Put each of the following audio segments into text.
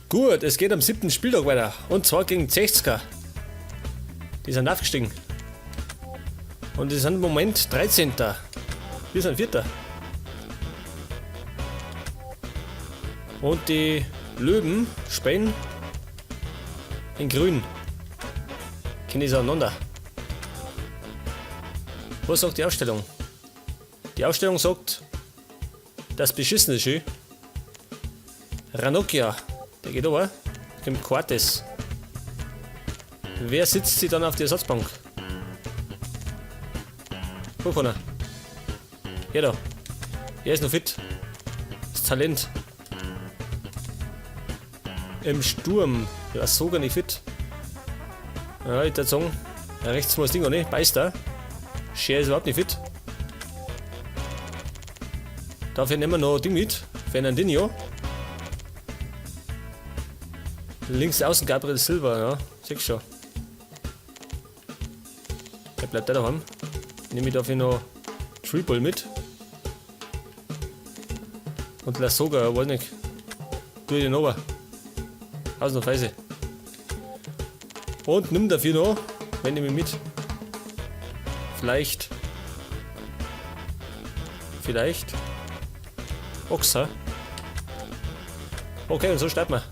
Gut, es geht am 7. Spieltag weiter. Und zwar gegen 60er. Die sind aufgestiegen. Und die sind im Moment 13. Wir sind 4. Und die Löwen spielen in grün. Kennen die auseinander. Was sagt die Aufstellung? Die Aufstellung sagt, das beschissene schön. Ranocchia, der geht over. Kommt Quartes. Wer sitzt sie dann auf der Ersatzbank? Wo kann er? Ja da. Er ist noch fit. Das Talent. Im Sturm. Der ist sogar nicht fit. Ja, ich würde sagen, rechts muss das Ding auch nicht. Beißt er. Scher ist überhaupt nicht fit. Dafür nehmen wir noch Ding mit. Fernandinho. Links außen Gabriel Silva, ja. Siehst schon. Der bleibt da daheim. Nehme ich dafür noch Triple mit. Und lass sogar, weiß nicht. Tu ich den ober. Außen auf Weise. Und nimm dafür noch, wenn ich mich mit. Vielleicht. Oxa. Okay, und so starten wir.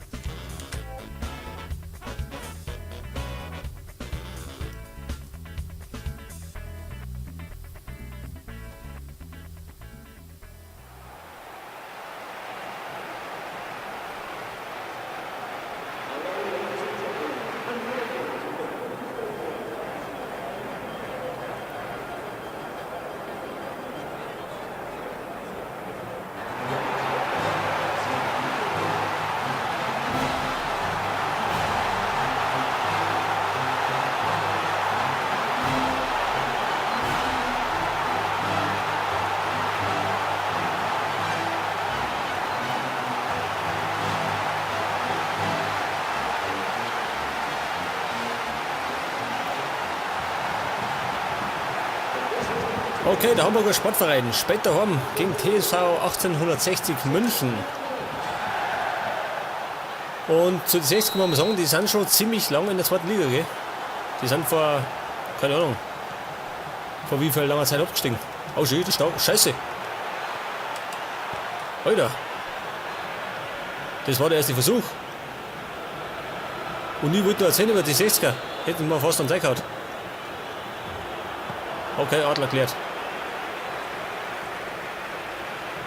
Okay, der Hamburger Sportverein spielt daheim gegen TSV 1860 München. Und zu den 60 kann man sagen, die sind schon ziemlich lang in der zweiten Liga, gell? Die sind vor, keine Ahnung, vor wie viel langer Zeit abgestiegen. Oh, schön, stark. Scheiße. Alter. Das war der erste Versuch. Und ich wollte nur erzählen über die 60er. Hätten wir fast am Seil gehauen. Okay, Adler klärt.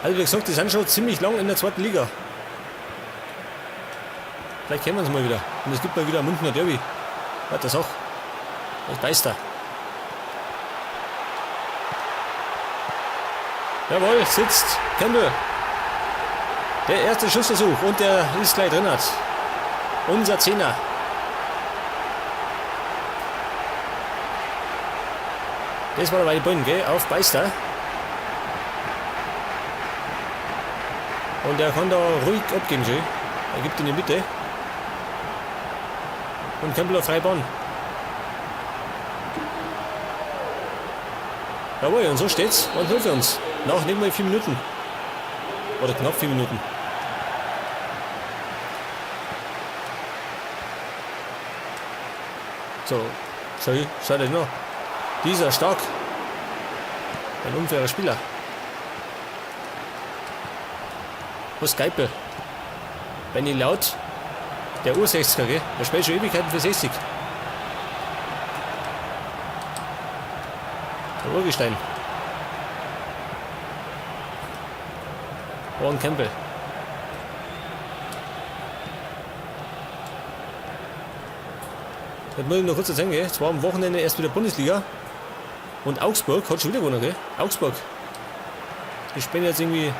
Also wie gesagt, die sind schon ziemlich lang in der zweiten Liga. Vielleicht kennen wir uns mal wieder. Und es gibt mal wieder ein Münchner Derby. Was das auch? Das beißt er. Jawohl, sitzt Campbell. Der erste Schussversuch und der ist gleich drin. Unser Zehner. Das war dabei die Bunn, gell? Auf Beister. Und er kann da ruhig abgeben, schön. Er gibt in die Mitte. Und Campbell auf Freibahn. Jawohl, und so steht's. Und 0 für uns. Nach nicht mal 4 Minuten. Oder knapp 4 Minuten. So, schau dir noch. Dieser stark. Ein unfairer Spieler. Was Geipel. Benny Laut. Der Ur-60er, gell? Der spielt schon Ewigkeiten für 60. Der Urgestein. Warren Campbell. Das muss ich noch kurz erzählen, gell? Es war am Wochenende erst wieder Bundesliga. Und Augsburg hat schon wieder gewonnen, gell? Augsburg. Die spielen jetzt irgendwie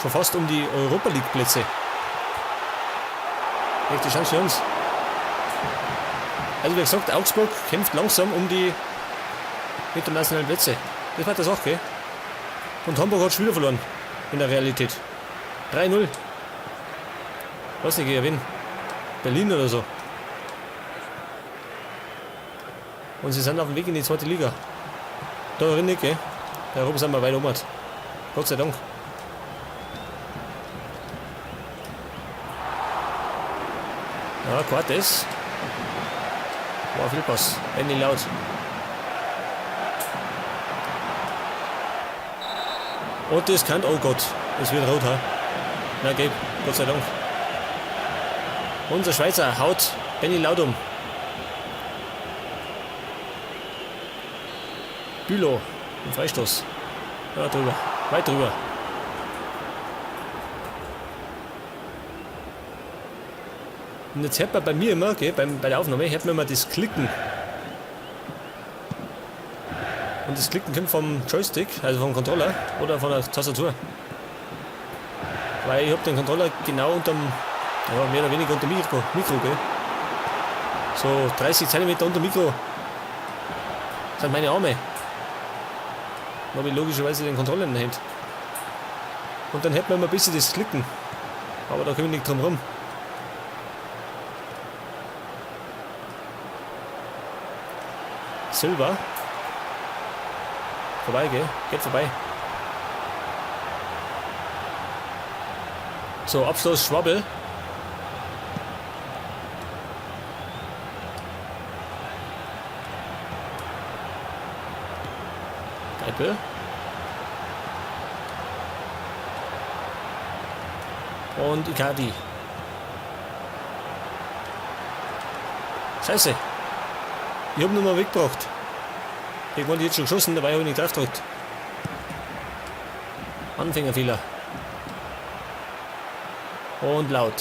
schon fast um die Europa League Plätze. Echte Chance für uns. Also wie gesagt, Augsburg kämpft langsam um die internationalen Plätze. Das war das auch, gell? Und Hamburg hat schon wieder verloren. In der Realität. 3-0. Was nicht gewinnen. Berlin oder so. Und sie sind auf dem Weg in die zweite Liga. Da drin nicht, gell? Da oben sind wir weit oben. Gott sei Dank. Ja, Cortes. War viel Pass. Benny Laut. Und das kann, oh Gott, das wird rot, ha? Na, geht, Gott sei Dank. Unser Schweizer haut Benny Laut um. Bülow, ein Freistoß. Ja, drüber, weit drüber. Und jetzt hört man bei mir immer, gell, bei der Aufnahme, hört man immer das Klicken. Und das Klicken kommt vom Joystick, also vom Controller oder von der Tastatur. Weil ich habe den Controller genau unterm, ja, mehr oder weniger unter Mikro, gell. So 30 cm unter Mikro sind meine Arme. Da habe ich logischerweise den Controller in der Hand. Und dann hört man immer ein bisschen das Klicken. Aber da komme ich nicht drum rum. Silva. Vorbei, gell? Geht vorbei. So, Abschluss Schwabbel. Geipel. Und Icardi. Scheiße. Ich habe nur mal weggebracht. Ich wollte jetzt schon geschossen, dabei habe ich nicht drauf gedrückt. Anfängerfehler. Und Laut.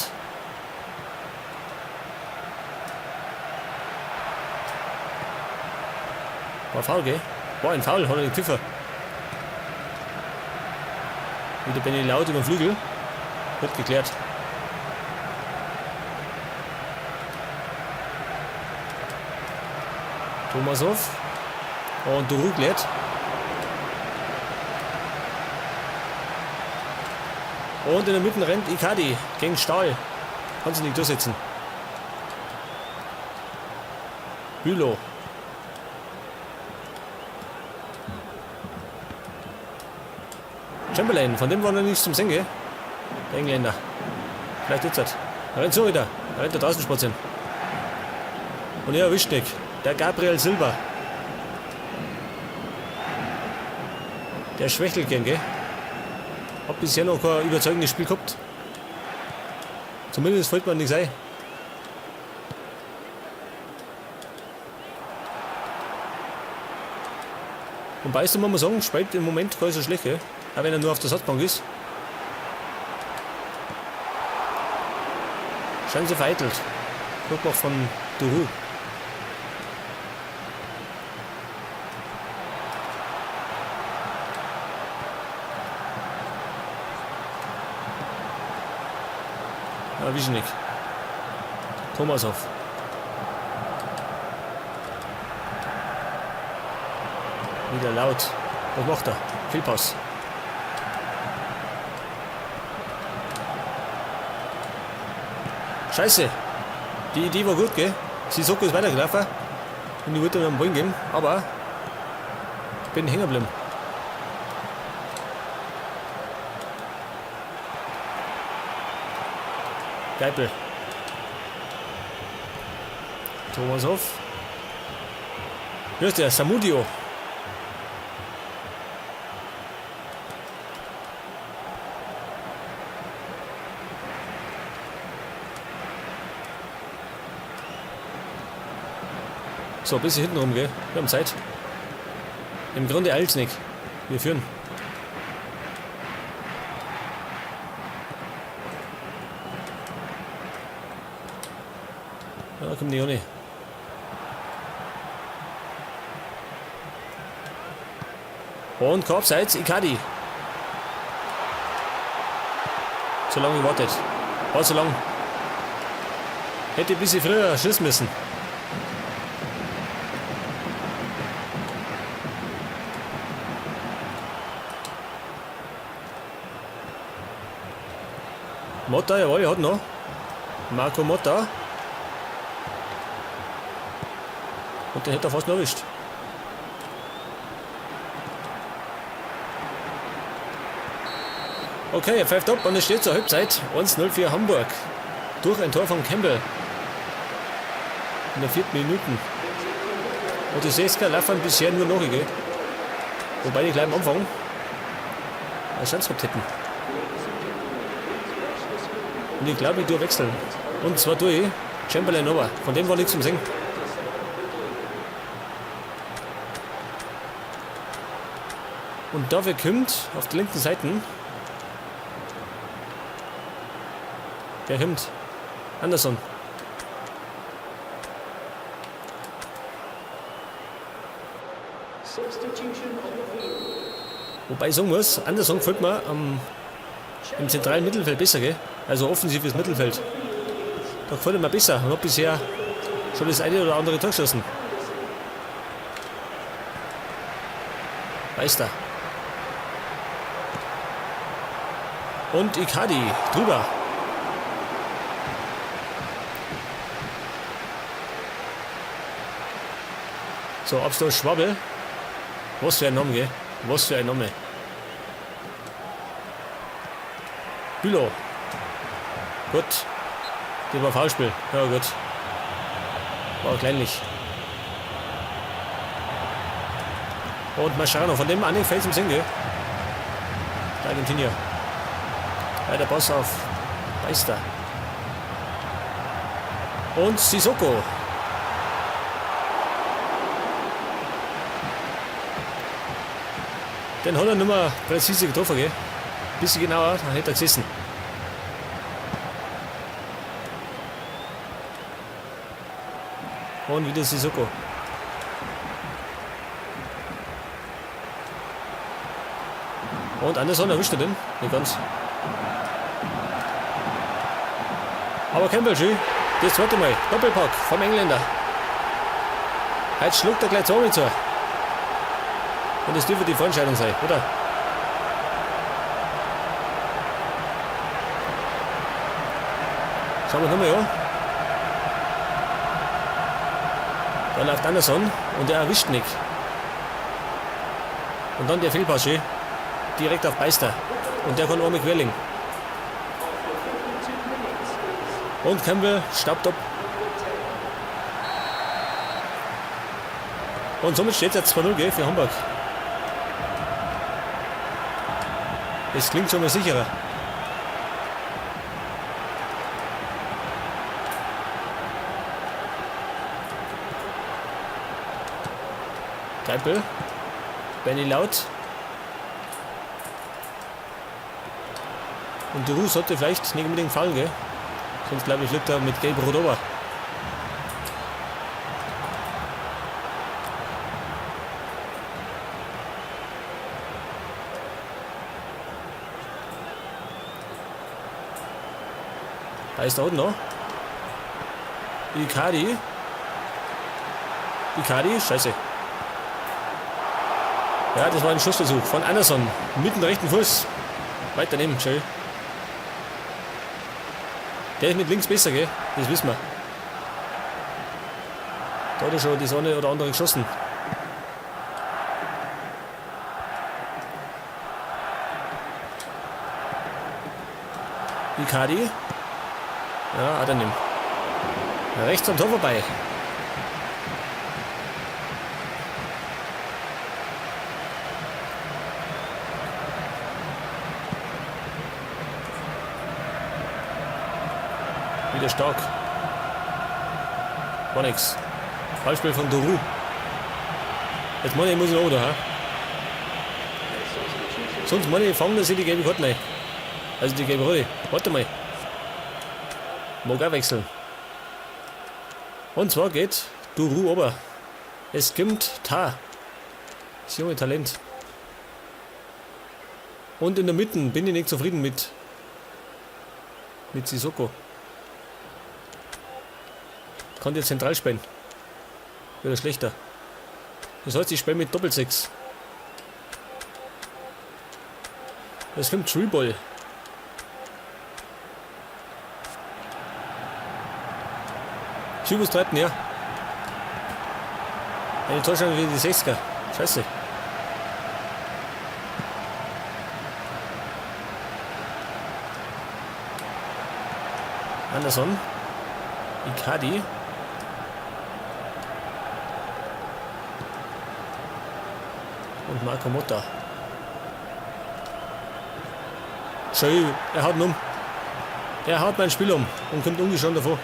War faul, gell? War ein Foul, hat er gepfiffen. Wieder Benny Laut über den Flügel. Wird geklärt. Tomasov. Und Duru klärt. Und in der Mitte rennt Icardi gegen Stahl. Kann sich nicht durchsetzen. Bülow. Chamberlain, von dem war noch nichts zum Singen, gell? Der Engländer. Vielleicht jetzt hat. Er rennt so wieder. Er rennt da draußen spazieren. Und er erwischt nicht. Der Gabriel Silva. Der schwächelt gern, gell? Hab bisher noch kein überzeugendes Spiel gehabt. Zumindest fällt mir nichts ein. Und Beister muss man sagen, spielt im Moment gar nicht so schlecht, gell? Auch wenn er nur auf der Satzbank ist. Chance vereitelt. Guck mal von Duru. Ja, Wischnik. Tomasov. Wieder Laut. Was macht er? Fehlpass. Scheiße. Die Idee war gut, gell? Sissoko ist weitergelaufen. Und ich wollte ihm einen Ball geben, aber ich bin hängen geblieben. Geipel. Tomasov. Hier ist der Samudio. So, ein bisschen hinten rum, gell? Wir haben Zeit. Im Grunde eilt's nicht. Wir führen. Ja, kommt die Ohne. Und Korbseits, Icardi. Zu lange gewartet. War zu lang. Hätte ein bisschen früher schießen müssen. Motta, jawohl, er hat noch. Marco Motta. Und den hätte er fast noch erwischt. Okay, er pfeift ab und es steht zur Halbzeit 1:0 für Hamburg. Durch ein Tor von Campbell. In der 4. Minute. Und die Seska laufen bisher nur noch, gell? Wobei die gleich am Anfang eine Chance gehabt hätten. Und ich glaube, ich tue wechseln. Und zwar tue ich Chamberlain aber. Von dem war nichts zum Singen. Und dafür kommt auf der linken Seite. Wer kommt? Anderson. Wobei ich sagen muss, Anderson gefällt mir im zentralen Mittelfeld besser, gell? Also offensives Mittelfeld. Da gefällt mir besser. Ich habe bisher schon das eine oder andere Tor geschossen. Meister. Und Icardi drüber. So, Abstoß Schwabbel. Was für ein Name, gell? Was für ein Name. Bülow. Gut. Die war Foulspiel. Ja, gut. War kleinlich. Und Mascherano. Von dem anderen fällt zum Sinn, gell? Der Argentinier. Ja, der Pass auf Meister. Und Sissoko. Den hat er nicht mehr präzise getroffen, gell? Bisschen genauer, dann hätte er gesessen. Und wieder Sissoko. Und Anderson erwischt er den, nicht ganz. Aber Campbell schön. Das zweite Mal. Doppelpack vom Engländer. Heute schluckt er gleich zweimal zu. Und das dürfte die Vorentscheidung sein, oder? Schauen wir nochmal an. Da läuft Anderson und der erwischt nicht. Und dann der Fehlpass schön. Direkt auf Beister. Und der kann auch mit querlegen. Und Campbell staubt ab. Und somit steht es jetzt 2-0 für Hamburg. Das klingt schon mal sicherer. Campbell. Benny Laut. Und Duru sollte vielleicht nicht unbedingt fallen, gell? Sonst glaube ich, liegt er mit gelb-rot ober. Da ist da unten noch. Icardi. Scheiße. Ja, das war ein Schussversuch von Anderson. Mit dem rechten Fuß. Weiter nehmen, schön. Der ist mit links besser, gell? Das wissen wir. Da hat er schon die Sonne oder andere geschossen. Icardi. Ja, hat er nimmt. Rechts am Tor vorbei. Wieder stark. War nix. Ballspiel von Duru. Jetzt Money muss ich noch, oder? Sonst Money fangen dass sie die gelbe Karte rein. Also die gelbe Rolle. Warte mal. Mag auch wechseln. Und zwar geht Duru ober. Es kommt Ta. Das junge Talent. Und in der Mitte bin ich nicht zufrieden mit Sissoko. Kann jetzt zentral spielen. Wieder schlechter. Das heißt, ich spiele mit Doppel-6. Das kommt Treeball. Schubus treten, ja. Eine Torschance wie die 60er. Scheiße. Anderson. Icardi. Und Marco Motta. Schön, er haut ihn um. Er haut mein Spiel um und kommt ungeschoren davor.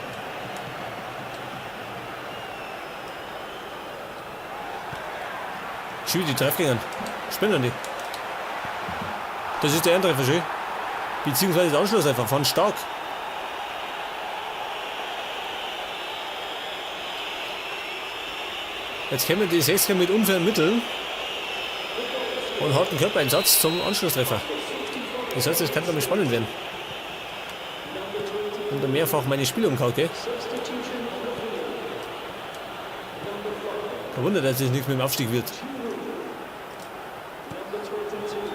Schön, die Treffgänger. Spinnen die. Das ist der andere Verschön. Beziehungsweise der Anschluss einfach von Stark. Jetzt kämen die 60er mit unfairen Mitteln und hat einen Körpereinsatz zum Anschlusstreffer. Das heißt, es kann damit spannend werden. Und dann mehrfach meine Spiele umgehauen, gell? Kein Wunder, dass es nichts mit dem Aufstieg wird.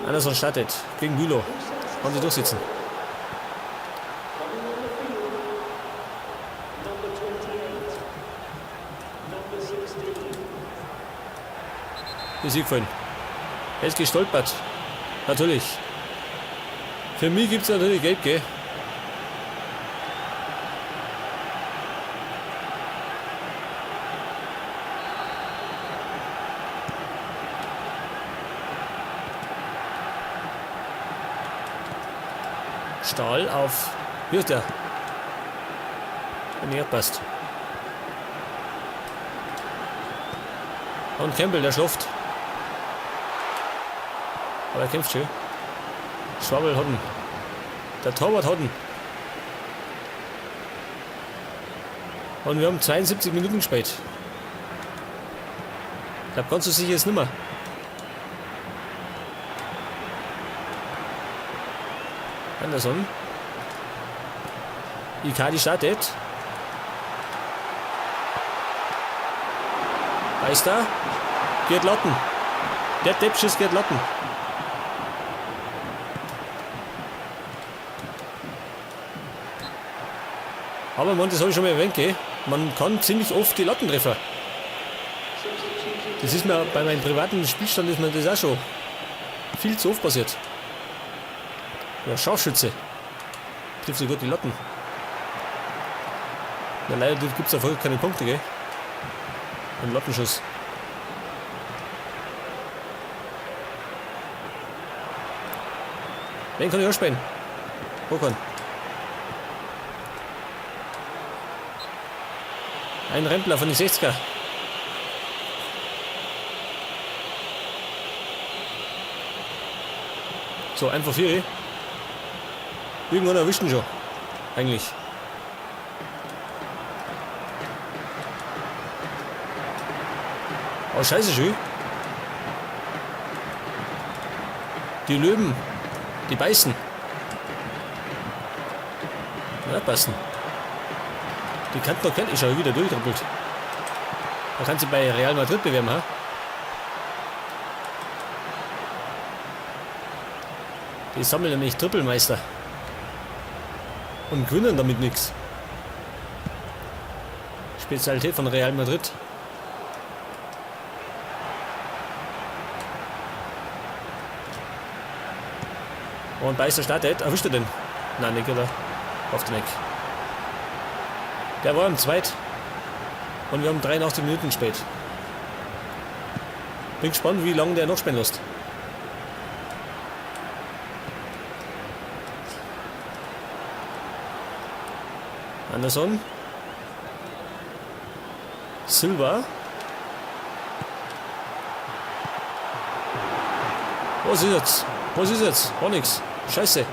Anderson startet gegen Bülow. Kann sie durchsetzen. Ist gefallen. Er ist gestolpert. Natürlich. Für mich gibt es natürlich Gelb, gell? Stahl auf. Hier ist der. Näher passt. Und Campbell, der schläft. Aber er kämpft schön. Schwabbel hat ihn. Der Torwart hat ihn. Und wir haben 72 Minuten gespielt. Ich glaube, ganz so sicher ist es nicht mehr. Anderson. Icardi startet. Meister. Geht Lotten. Der Deppschiss geht Lotten. Aber man, das habe ich schon mal erwähnt, gell? Man kann ziemlich oft die Latten treffen. Das ist mir bei meinem privaten Spielstand ist mir das auch schon viel zu oft passiert. Ja, Scharfschütze. Trifft so gut die Latten. Ja, leider gibt es davor keine Punkte, gell? Ein Lattenschuss. Den kann ich auch spielen. Håkon. Ein Rempler von den 60er. So, einfach 4. Irgendwann erwischt ihn schon. Eigentlich. Oh, scheiße, schön. Die Löwen. Die beißen. Ja, passen. Die Kanten noch kennt ich schon wieder durchdoppelt. Da kann sie bei Real Madrid bewerben, ha? Die sammeln nämlich Trippelmeister. Und gewinnen damit nichts. Spezialität von Real Madrid. Und Beister startet. Erwischt er den? Nein, nicht, oder? Auf den Eck. Der war im Zweit. Und wir haben 83 Minuten spät. Bin gespannt, wie lange der noch spielen lässt. Anderson. Silva. Was ist jetzt? Was ist jetzt? War nix. Scheiße.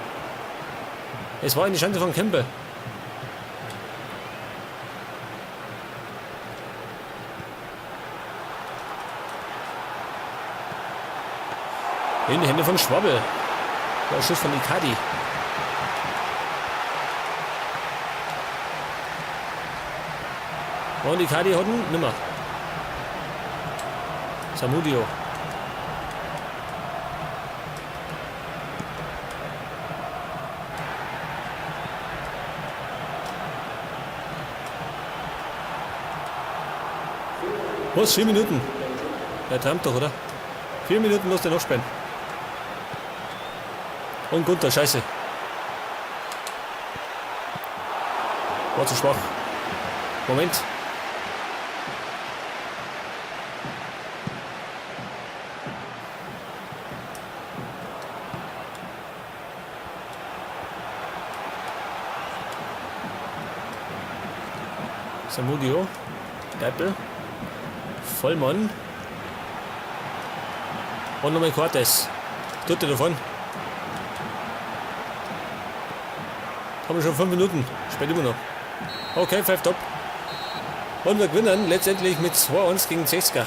Es war eine Chance von Campbell. In die Hände von Schwabbel. Der Schuss von Icardi. Und Icardi hat ihn nimmer. Samudio. Was? 4 Minuten? Der träumt doch, oder? 4 Minuten muss der noch spielen. Und Gunther, scheiße. War zu schwach. Moment. Samudio. Deppel. Vollmann. Und nochmal Cortes. Tut er davon. Haben wir schon 5 Minuten. Spät immer noch. Okay, pfeift ab. Und wir gewinnen letztendlich mit 2-1 gegen Cesca.